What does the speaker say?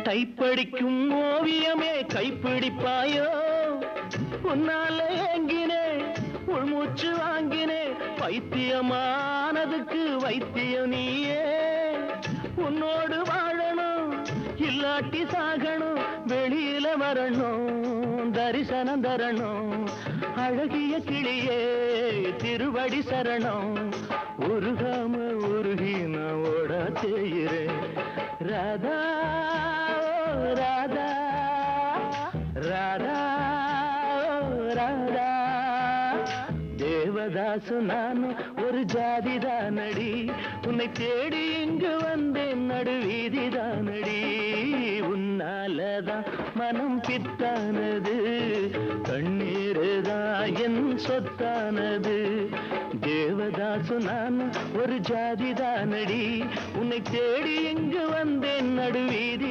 டைப்படிக்கும் ஓவியமே கைப்பிடிப்பாயோ உன்னால ஏங்கினே உள்மூச்சு வாங்கினே பைத்தியமானதுக்கு வைத்தியம் நீயே உன்னோடு வாழணும் இல்லாட்டி சாகணும் வெளியில வரணும் தரிசனம் தரணும் அழகிய கிளியே திருவடி சரணம் உருகாம உருகி நான் ஓட செய்கிறேன் ராதா ராதா ராதா ராதா தேவதாசு நான் ஒரு ஜாதிதானடி உன்னை தேடி இங்கு வந்தேன் நடுவீதிதானடி உன்னாலதான் மனம் பித்தானது கண்ணீருதான் என் சொத்தானது தேவதாசு நான் ஒரு ஜாதிதானடி உன்னை தேடி இங்கு வந்தேன் நடுவீதி